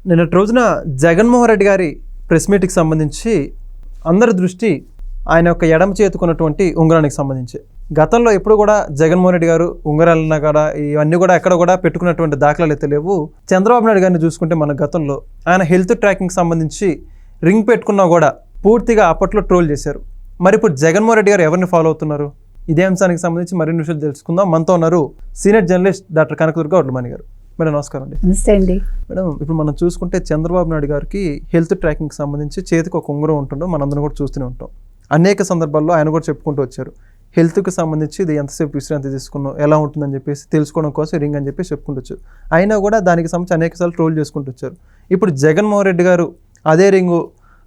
నిన్నటి రోజున జగన్మోహన్ రెడ్డి గారి ప్రెస్ మీట్కి సంబంధించి అందరి దృష్టి ఆయన యొక్క ఎడమ చేతుకున్నటువంటి ఉంగరానికి సంబంధించి. గతంలో ఎప్పుడు కూడా జగన్మోహన్ రెడ్డి గారు ఉంగరాలన్నా కూడా ఇవన్నీ కూడా ఎక్కడ కూడా పెట్టుకున్నటువంటి దాఖలాలు అయితే లేవు. చంద్రబాబు నాయుడు గారిని చూసుకుంటే మన గతంలో ఆయన హెల్త్ ట్రాకింగ్ సంబంధించి రింగ్ పెట్టుకున్నా కూడా పూర్తిగా అప్పట్లో ట్రోల్ చేశారు. మరి ఇప్పుడు జగన్మోహన్ రెడ్డి గారు ఎవరిని ఫాలో అవుతున్నారు? ఇదే అంశానికి సంబంధించి మరిన్ని విషయాలు తెలుసుకుందాం. మనతో ఉన్నారు senior journalist doctor Kanakadurga Vadlamani గారు. మేడం నమస్కారం అండి. నమస్తే అండి. మేడం, ఇప్పుడు మనం చూసుకుంటే చంద్రబాబు నాయుడు గారికి హెల్త్ ట్రాకింగ్ సంబంధించి చేతికి ఒక ఉంగరం ఉంటుండో మనందరం కూడా చూస్తూనే ఉంటాం. అనేక సందర్భాల్లో ఆయన కూడా చెప్పుకుంటూ వచ్చారు, హెల్త్కి సంబంధించి ఇది ఎంతసేపు విశ్రాంతి తీసుకున్నాం, ఎలా ఉంటుందని చెప్పేసి తెలుసుకోవడం కోసం రింగ్ అని చెప్పేసి చెప్పుకుంటూ వచ్చారు. అయినా కూడా దానికి సంబంధించి అనేక సార్లు ట్రోల్ చేసుకుంటూ వచ్చారు. ఇప్పుడు జగన్మోహన్ రెడ్డి గారు అదే రింగు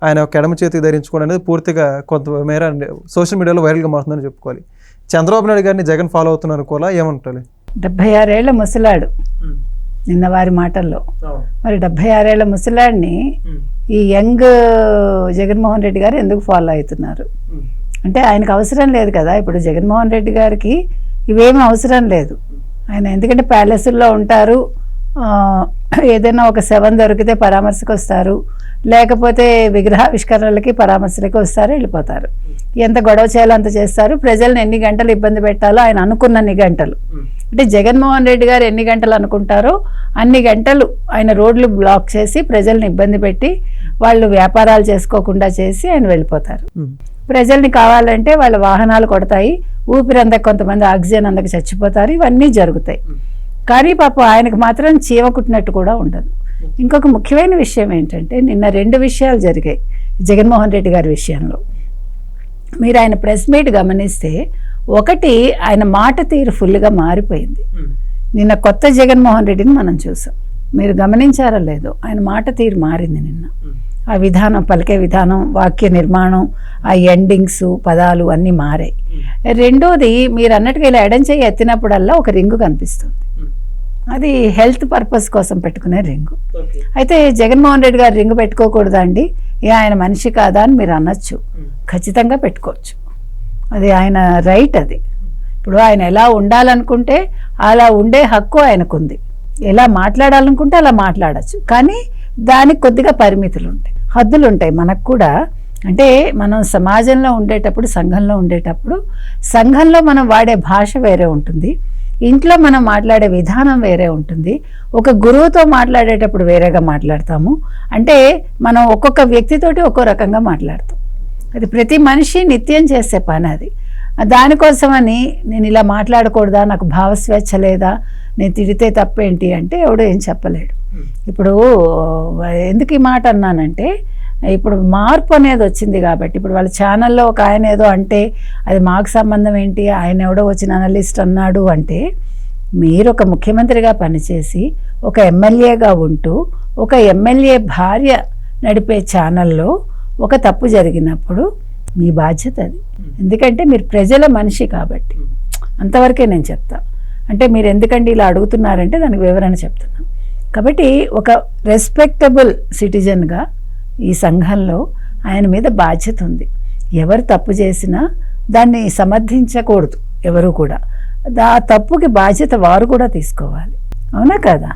ఆయన ఒక ఎడమ చేతికి ధరించుకోవడం అనేది పూర్తిగా కొంతమేర సోషల్ మీడియాలో వైరల్గా మారుతుందని చెప్పుకోవాలి. చంద్రబాబు నాయుడు గారిని జగన్ ఫాలో అవుతున్నారు కూడా ఏమంటారు? 76 ఏళ్ల ముసలాడు నిన్న వారి మాటల్లో. మరి 76 ఏళ్ల ముసలాడిని ఈ యంగ్ జగన్మోహన్ రెడ్డి గారు ఎందుకు ఫాలో అవుతున్నారు అంటే ఆయనకు అవసరం లేదు కదా. ఇప్పుడు జగన్మోహన్ రెడ్డి గారికి ఇవేమీ అవసరం లేదు. ఆయన ఎందుకంటే ప్యాలెస్ల్లో ఉంటారు, ఏదైనా ఒక శవం దొరికితే పరామర్శకు వస్తారు, లేకపోతే విగ్రహావిష్కరణలకి పరామర్శలకి వస్తారు, వెళ్ళిపోతారు. ఎంత గొడవ చేయాలో అంత చేస్తారు. ప్రజలను ఎన్ని గంటలు ఇబ్బంది పెట్టాలో ఆయన అనుకున్నన్ని గంటలు, అంటే జగన్మోహన్ రెడ్డి గారు ఎన్ని గంటలు అనుకుంటారో అన్ని గంటలు ఆయన రోడ్లు బ్లాక్ చేసి ప్రజల్ని ఇబ్బంది పెట్టి వాళ్ళు వ్యాపారాలు చేసుకోకుండా చేసి ఆయన వెళ్ళిపోతారు. ప్రజల్ని కావాలంటే వాళ్ళ వాహనాలు కొడతాయి, ఊపిరందక కొంతమంది ఆక్సిజన్ అందక చచ్చిపోతారు, ఇవన్నీ జరుగుతాయి. కానీ పాపం ఆయనకు మాత్రం చీమ కుట్టినట్టు కూడా ఉండదు. ఇంకొక ముఖ్యమైన విషయం ఏంటంటే నిన్న 2 విషయాలు జరిగాయి జగన్మోహన్ రెడ్డి గారి విషయంలో. మీరు ఆయన ప్రెస్ మీట్ గమనిస్తే ఒకటి, ఆయన మాట తీరు ఫుల్గా మారిపోయింది. నిన్న కొత్త జగన్మోహన్ రెడ్డిని మనం చూసాం. మీరు గమనించారో లేదో, ఆయన మాట తీరు మారింది నిన్న. ఆ విధానం, పలికే విధానం, వాక్య నిర్మాణం, ఆ ఎండింగ్స్, పదాలు అన్నీ మారాయి. రెండోది, మీరు అన్నట్టుగా ఇలా ఎడంచేయి ఎత్తినప్పుడల్లా ఒక రింగు కనిపిస్తుంది. అది హెల్త్ పర్పస్ కోసం పెట్టుకునే రింగు. అయితే జగన్మోహన్ రెడ్డి గారు రింగు పెట్టుకోకూడదా అండి, ఆయన మనిషి కాదా అని మీరు అనొచ్చు. ఖచ్చితంగా పెట్టుకోవచ్చు, అది ఆయన రైట్. అది ఇప్పుడు ఆయన ఎలా ఉండాలనుకుంటే అలా ఉండే హక్కు ఆయనకుంది. ఎలా మాట్లాడాలనుకుంటే అలా మాట్లాడచ్చు. కానీ దానికి కొద్దిగా పరిమితులు ఉంటాయి, హద్దులు ఉంటాయి మనకు కూడా. అంటే మనం సమాజంలో ఉండేటప్పుడు, సంఘంలో ఉండేటప్పుడు, సంఘంలో మనం వాడే భాష వేరే ఉంటుంది, ఇంట్లో మనం మాట్లాడే విధానం వేరే ఉంటుంది, ఒక గురువుతో మాట్లాడేటప్పుడు వేరేగా మాట్లాడతాము. అంటే మనం ఒక్కొక్క వ్యక్తితోటి ఒక్కో రకంగా మాట్లాడతాం. అది ప్రతి మనిషి నిత్యం చేసే పని. అది దానికోసమని నేను ఇలా మాట్లాడకూడదా, నాకు భావస్వేచ్ఛ లేదా, నేను తిడితే తప్పేంటి అంటే ఎవడో ఏం చెప్పలేడు. ఇప్పుడు ఎందుకు ఈ మాట అన్నానంటే, ఇప్పుడు మార్పు అనేది వచ్చింది కాబట్టి, ఇప్పుడు వాళ్ళ ఛానల్లో ఒక ఆయన ఏదో అంటే అది మాకు సంబంధం ఏంటి, ఆయన ఎవడో వచ్చిన అనలిస్ట్ అన్నాడు అంటే, మీరు ఒక ముఖ్యమంత్రిగా పనిచేసి ఒక ఎమ్మెల్యేగా ఉంటూ ఒక ఎమ్మెల్యే భార్య నడిపే ఛానల్లో ఒక తప్పు జరిగినప్పుడు మీ బాధ్యత అది. ఎందుకంటే మీరు ప్రజల మనిషి కాబట్టి. అంతవరకే నేను చెప్తా. అంటే మీరు ఎందుకంటే ఇలా అడుగుతున్నారంటే దానికి వివరణ చెప్తున్నాను. కాబట్టి ఒక రెస్పెక్టబుల్ సిటిజన్గా ఈ సంఘంలో ఆయన మీద బాధ్యత ఉంది. ఎవరు తప్పు చేసినా దాన్ని సమర్థించకూడదు ఎవరు కూడా. ఆ తప్పుకి బాధ్యత వారు కూడా తీసుకోవాలి, అవునా కదా?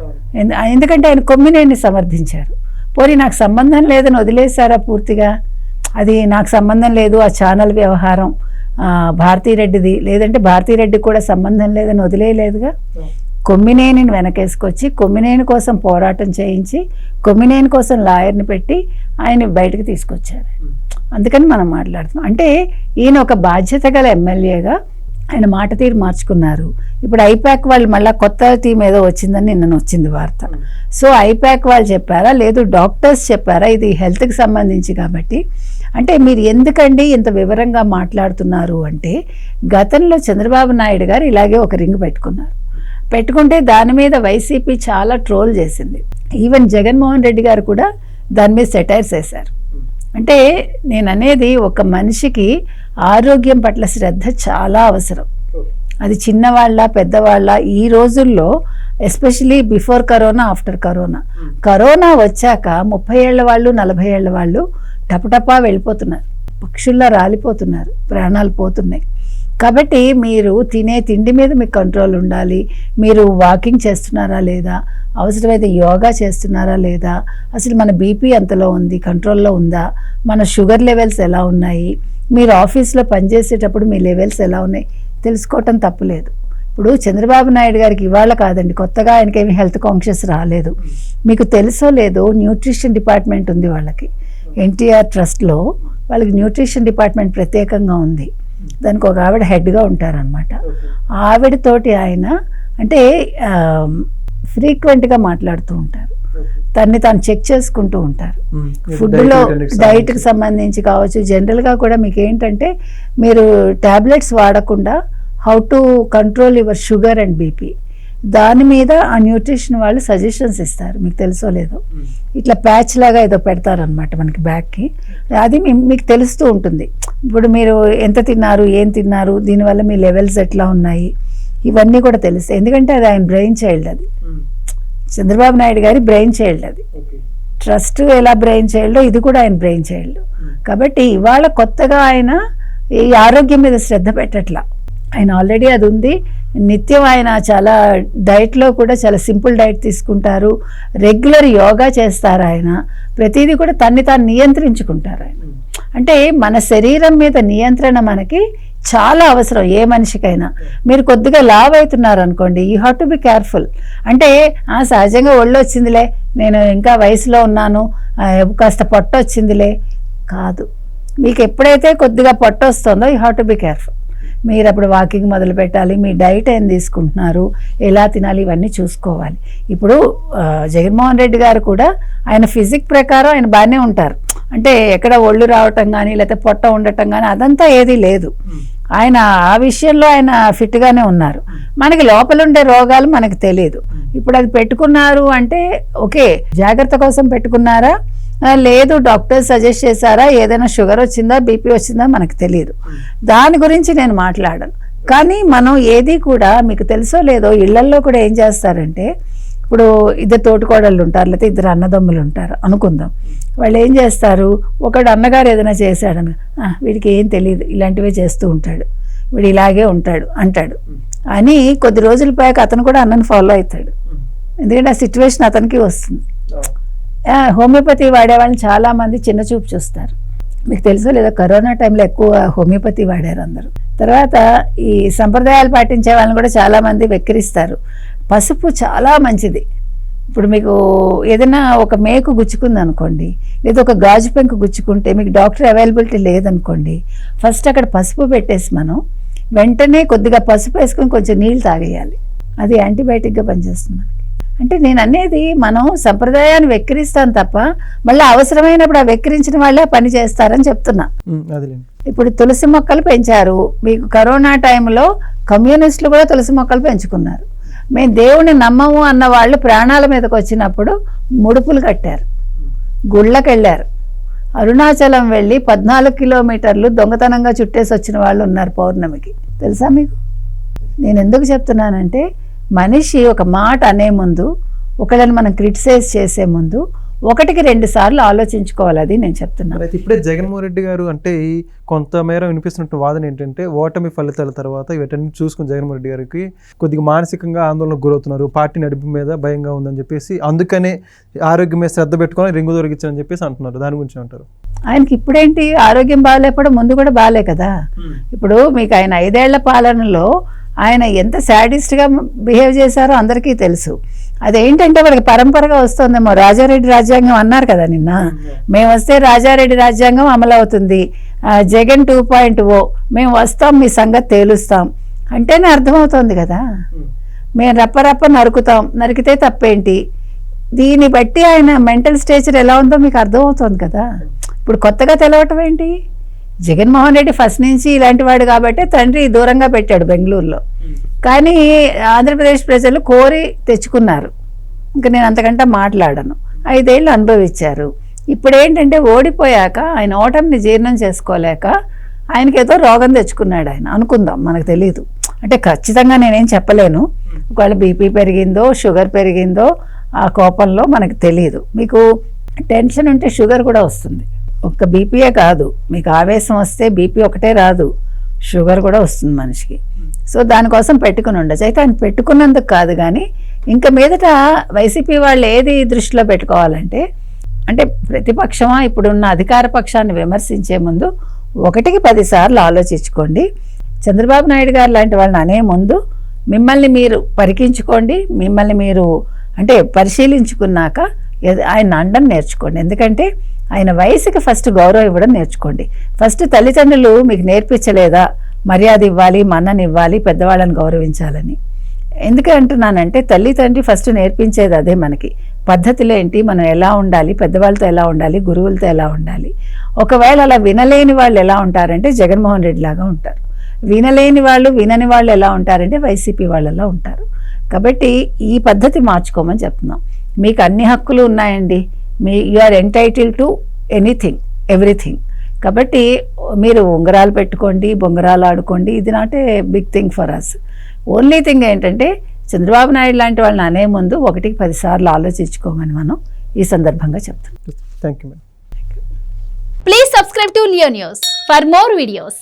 ఎందుకంటే ఆయన కొమ్మినేని సమర్థించారు. పోనీ నాకు సంబంధం లేదని వదిలేశారా పూర్తిగా? అది నాకు సంబంధం లేదు, ఆ ఛానల్ వ్యవహారం భారతీరెడ్డిది, లేదంటే భారతీరెడ్డికి కూడా సంబంధం లేదని వదిలేయలేదుగా. కొమ్మినేనిని వెనకేసుకొచ్చి కొమ్మినేని కోసం పోరాటం చేయించి కొమ్మినేని కోసం లాయర్ని పెట్టి ఆయన బయటకు తీసుకొచ్చారు. అందుకని మనం మాట్లాడుతున్నాం. అంటే ఈయన ఒక బాధ్యత గల ఎమ్మెల్యేగా ఆయన మాట తీరు మార్చుకున్నారు. ఇప్పుడు ఐపాక్ వాళ్ళు మళ్ళీ కొత్త టీం ఏదో వచ్చిందని నిన్న వచ్చింది వార్త. సో ఐపాక్ వాళ్ళు చెప్పారా, లేదు డాక్టర్స్ చెప్పారా, ఇది హెల్త్కి సంబంధించి కాబట్టి. అంటే మీరు ఎందుకండి ఇంత వివరంగా మాట్లాడుతున్నారు అంటే, గతంలో చంద్రబాబు నాయుడు గారు ఇలాగే ఒక రింగ్ పెట్టుకుంటే దాని మీద వైసీపీ చాలా ట్రోల్ చేసింది. ఈవెన్ జగన్మోహన్ రెడ్డి గారు కూడా దాని మీద సెటైర్స్ వేశారు. అంటే నేను అనేది, ఒక మనిషికి ఆరోగ్యం పట్ల శ్రద్ధ చాలా అవసరం. అది చిన్నవాళ్ళ పెద్దవాళ్ళ. ఈ రోజుల్లో especially before corona, after corona వచ్చాక 30 ఏళ్ల వాళ్ళు, 40 ఏళ్ల వాళ్ళు టపటపా వెళ్ళిపోతున్నారు, పక్షుల్లా రాలిపోతున్నారు, ప్రాణాలు పోతున్నాయి. కాబట్టి మీరు తినే తిండి మీద మీకు కంట్రోల్ ఉండాలి. మీరు వాకింగ్ చేస్తున్నారా లేదా, అవసరమైతే యోగా చేస్తున్నారా లేదా, అసలు మన బీపీ ఎంతలో ఉంది, కంట్రోల్లో ఉందా, మన షుగర్ లెవెల్స్ ఎలా ఉన్నాయి, మీరు ఆఫీస్లో పనిచేసేటప్పుడు మీ లెవెల్స్ ఎలా ఉన్నాయి తెలుసుకోవటం తప్పులేదు. ఇప్పుడు చంద్రబాబు నాయుడు గారికి ఇవాళ కాదండి, కొత్తగా ఆయనకేమి హెల్త్ కాన్షియస్ రాలేదు. మీకు తెలుసో లేదో న్యూట్రిషన్ డిపార్ట్మెంట్ ఉంది వాళ్ళకి. ఎన్టీఆర్ ట్రస్ట్లో వాళ్ళకి న్యూట్రిషన్ డిపార్ట్మెంట్ ప్రత్యేకంగా ఉంది. దానికి ఒక ఆవిడ హెడ్గా ఉంటారనమాట. ఆవిడతోటి ఆయన అంటే ఫ్రీక్వెంట్గా మాట్లాడుతూ ఉంటారు, తన్ని తాను చెక్ చేసుకుంటూ ఉంటారు. ఫుడ్లో డైట్కి సంబంధించి కావచ్చు, జనరల్గా కూడా మీకు ఏంటంటే మీరు ట్యాబ్లెట్స్ వాడకుండా how to control your sugar and BP, దాని మీద ఆ న్యూట్రిషన్ వాళ్ళు సజెషన్స్ ఇస్తారు. మీకు తెలుసో లేదో ఇట్లా ప్యాచ్ లాగా ఏదో పెడతారనమాట మనకి బ్యాక్కి. అది మీకు తెలుస్తూ ఉంటుంది. ఇప్పుడు మీరు ఎంత తిన్నారు, ఏం తిన్నారు, దీనివల్ల మీ లెవెల్స్ ఎట్లా ఉన్నాయి, ఇవన్నీ కూడా తెలుస్తాయి. ఎందుకంటే అది ఆయన బ్రెయిన్ చైల్డ్, అది చంద్రబాబు నాయుడు గారి బ్రెయిన్ చైల్డ్. అది ట్రస్ట్ ఎలా బ్రెయిన్ చైల్డో ఇది కూడా ఆయన బ్రెయిన్ చైల్డ్. కాబట్టి ఇవాళ కొత్తగా ఆయన ఈ ఆరోగ్యం మీద శ్రద్ధ పెట్టట్లా. ఆయన ఆల్రెడీ అది ఉంది. నిత్యం ఆయన చాలా డైట్లో కూడా చాలా సింపుల్ డైట్ తీసుకుంటారు, రెగ్యులర్ యోగా చేస్తారు. ఆయన ప్రతిదీ కూడా తన్ని తాను నియంత్రించుకుంటారు. ఆయన అంటే మన శరీరం మీద నియంత్రణ మనకి చాలా అవసరం ఏ మనిషికైనా. మీరు కొద్దిగా లావ్ అవుతున్నారు అనుకోండి, you have to be careful. అంటే సహజంగా ఒళ్ళు వచ్చిందిలే, నేను ఇంకా వయసులో ఉన్నాను, కాస్త పొట్ట వచ్చిందిలే కాదు. మీకు ఎప్పుడైతే కొద్దిగా పొట్ట వస్తుందో you have to be careful. మీరు అప్పుడు వాకింగ్ మొదలు పెట్టాలి, మీ డైట్ ఏం తీసుకుంటున్నారు, ఎలా తినాలి, ఇవన్నీ చూసుకోవాలి. ఇప్పుడు జగన్మోహన్ రెడ్డి గారు కూడా ఆయన ఫిజిక్ ప్రకారం ఆయన బాగానే ఉంటారు. అంటే ఎక్కడ ఒళ్ళు రావటం కానీ లేకపోతే పొట్ట ఉండటం కానీ అదంతా ఏదీ లేదు. ఆయన ఆ విషయంలో ఆయన ఫిట్గానే ఉన్నారు. మనకి లోపల ఉండే రోగాలు మనకు తెలియదు. ఇప్పుడు అది పెట్టుకున్నారు అంటే ఓకే, జాగ్రత్త కోసం పెట్టుకున్నారా, లేదు డాక్టర్ సజెస్ట్ చేశారా, ఏదైనా షుగర్ వచ్చిందా, బీపీ వచ్చిందా మనకు తెలియదు. దాని గురించి నేను మాట్లాడను. కానీ మనం ఏది కూడా మీకు తెలుసో లేదో ఇళ్లల్లో కూడా ఏం చేస్తారంటే, ఇప్పుడు ఇద్దరు తోటికోడళ్ళు ఉంటారు, లేకపోతే ఇద్దరు అన్నదమ్ములు ఉంటారు అనుకుందాం. వాళ్ళు ఏం చేస్తారు, ఒకడు అన్నగారు ఏదైనా చేశాడని, వీడికి ఏం తెలియదు, ఇలాంటివే చేస్తూ ఉంటాడు, వీడు ఇలాగే ఉంటాడు అంటాడు అని కొద్ది రోజుల పైకి అతను కూడా అన్నని ఫాలో అవుతాడు. ఎందుకంటే ఆ సిచ్యువేషన్ అతనికి వస్తుంది. హోమియోపతి వాడేవాళ్ళని చాలామంది చిన్న చూపు చూస్తారు. మీకు తెలుసో లేదో కరోనా టైంలో ఎక్కువ హోమియోపతి వాడారు అందరూ. తర్వాత ఈ సంప్రదాయాలు పాటించే వాళ్ళని కూడా చాలామంది వెక్కిరిస్తారు. పసుపు చాలా మంచిది. ఇప్పుడు మీకు ఏదైనా ఒక మేకు గుచ్చుకుంది అనుకోండి, లేదా ఒక గాజు పెంకు గుచ్చుకుంటే మీకు డాక్టర్ అవైలబిలిటీ లేదనుకోండి, ఫస్ట్ అక్కడ పసుపు పెట్టేసి మనం వెంటనే కొద్దిగా పసుపు వేసుకొని కొంచెం నీళ్ళు తాగేయాలి. అది యాంటీబయాటిక్గా పనిచేస్తుంది. అంటే నేను అనేది మనం సంప్రదాయాన్ని వెక్కిరిస్తాను తప్ప మళ్ళీ అవసరమైనప్పుడు ఆ వెక్కిరించిన వాళ్ళే పని చేస్తారని చెప్తున్నా. ఇప్పుడు తులసి మొక్కలు పెంచారు. మీకు కరోనా టైంలో కమ్యూనిస్టులు కూడా తులసి మొక్కలు పెంచుకున్నారు. మేము దేవుని నమ్మము అన్న వాళ్ళు ప్రాణాల మీదకి వచ్చినప్పుడు ముడుపులు కట్టారు, గుళ్ళకి వెళ్ళారు. అరుణాచలం వెళ్ళి 14 కిలోమీటర్లు దొంగతనంగా చుట్టేసి వచ్చిన వాళ్ళు ఉన్నారు పౌర్ణమికి. తెలుసా మీకు? నేను ఎందుకు చెప్తున్నానంటే, మనిషి ఒక మాట అనే ముందు, ఒకళ్ళని మనం క్రిటిసైజ్ చేసే ముందు 1-2 సార్లు ఆలోచించుకోవాలి. అది నేను చెప్తున్నాను. అయితే ఇప్పుడే జగన్మోహన్ రెడ్డి గారు అంటే కొంతమేర వినిపిస్తున్న వాదన ఏంటంటే, ఓటమి ఫలితాల తర్వాత వీటన్ని చూసుకుని జగన్మోహన్ రెడ్డి గారికి కొద్దిగా మానసికంగా ఆందోళనకు గురవుతున్నారు, పార్టీ నడిపి మీద భయంగా ఉందని చెప్పేసి, అందుకనే ఆరోగ్యం మీద శ్రద్ధ పెట్టుకొని రింగు దొరికించని చెప్పేసి అంటున్నారు. దాని గురించి అంటారు. ఆయనకి ఇప్పుడేంటి ఆరోగ్యం బాగాలేకపోవడం, ముందు కూడా బాగాలే కదా. ఇప్పుడు మీకు ఆయన 5 ఏళ్ల పాలనలో ఆయన ఎంత శాడిస్ట్గా బిహేవ్ చేశారో అందరికీ తెలుసు. అదేంటంటే వాళ్ళకి పరంపరగా వస్తుందేమో. రాజారెడ్డి రాజ్యాంగం అన్నారు కదా నిన్న, మేము వస్తే రాజారెడ్డి రాజ్యాంగం అమలు అవుతుంది, జగన్ 2.0 మేము వస్తాం, మీ సంగతి తేలుస్తాం అంటేనే అర్థమవుతుంది కదా. మేము రప్ప నరుకుతాం, నరికితే తప్పేంటి? దీన్ని బట్టి ఆయన మెంటల్ స్టేచర్ ఎలా ఉందో మీకు అర్థమవుతుంది కదా. ఇప్పుడు కొత్తగా తెలవటం ఏంటి? జగన్మోహన్ రెడ్డి ఫస్ట్ నుంచి ఇలాంటి వాడు కాబట్టి తండ్రి దూరంగా పెట్టాడు బెంగళూరులో. కానీ ఆంధ్రప్రదేశ్ ప్రజలు కోరి తెచ్చుకున్నారు. ఇంకా నేను అంతకంటే మాట్లాడను. 5 ఏళ్ళు అనుభవించారు. ఇప్పుడు ఏంటంటే ఓడిపోయాక ఆయన ఓటమిని జీర్ణం చేసుకోలేక ఆయనకేదో రోగం తెచ్చుకున్నాడు ఆయన అనుకుందాం, మనకు తెలీదు. అంటే ఖచ్చితంగా నేనేం చెప్పలేను. ఒకవేళ బీపీ పెరిగిందో, షుగర్ పెరిగిందో ఆ కోపంలో మనకు తెలియదు. మీకు టెన్షన్ ఉంటే షుగర్ కూడా వస్తుంది. ఒక్క బీపీయే కాదు, మీకు ఆవేశం వస్తే బీపీ ఒకటే రాదు, షుగర్ కూడా వస్తుంది మనిషికి. సో దానికోసం పెట్టుకుని ఉండొచ్చు. అయితే ఆయన పెట్టుకున్నందుకు కాదు, కానీ ఇంకా మీదట వైసీపీ వాళ్ళు ఏది దృష్టిలో పెట్టుకోవాలంటే, అంటే ప్రతిపక్షమా ఇప్పుడున్న అధికార పక్షాన్ని విమర్శించే ముందు 1కి 10 సార్లు ఆలోచించుకోండి. చంద్రబాబు నాయుడు గారు లాంటి వాళ్ళని అనే ముందు మిమ్మల్ని మీరు పరికించుకోండి, మిమ్మల్ని మీరు అంటే పరిశీలించుకున్నాక ఆయన అండం నేర్చుకోండి. ఎందుకంటే ఆయన వయసుకి ఫస్ట్ గౌరవం ఇవ్వడం నేర్చుకోండి. ఫస్ట్ తల్లిదండ్రులు మీకు నేర్పించలేదా మర్యాద ఇవ్వాలి, మన్నని ఇవ్వాలి, పెద్దవాళ్ళని గౌరవించాలని? ఎందుకు అంటున్నానంటే తల్లి తండ్రి ఫస్ట్ నేర్పించేది అదే మనకి. పద్ధతులు ఏంటి, మనం ఎలా ఉండాలి, పెద్దవాళ్ళతో ఎలా ఉండాలి, గురువులతో ఎలా ఉండాలి. ఒకవేళ అలా వినలేని వాళ్ళు ఎలా ఉంటారంటే జగన్మోహన్ రెడ్డి లాగా ఉంటారు. వినలేని వాళ్ళు, వినని వాళ్ళు ఎలా ఉంటారంటే వైసీపీ వాళ్ళలా ఉంటారు. కాబట్టి ఈ పద్ధతి మార్చుకోమని చెప్తున్నాం. మీకు అన్ని హక్కులు ఉన్నాయండి, you are entitled to anything, everything. కాబట్టి మీరు ఉంగరాలు పెట్టుకోండి, బొంగరాలు ఆడుకోండి, ఇది not a big thing for us. Only thing ఏంటంటే చంద్రబాబు నాయుడు లాంటి వాళ్ళని అనే ముందు 1కి 10 సార్లు ఆలోచించుకోమని మనం ఈ సందర్భంగా చెప్తాం. Thank you madam. Please subscribe to Leo News for more videos.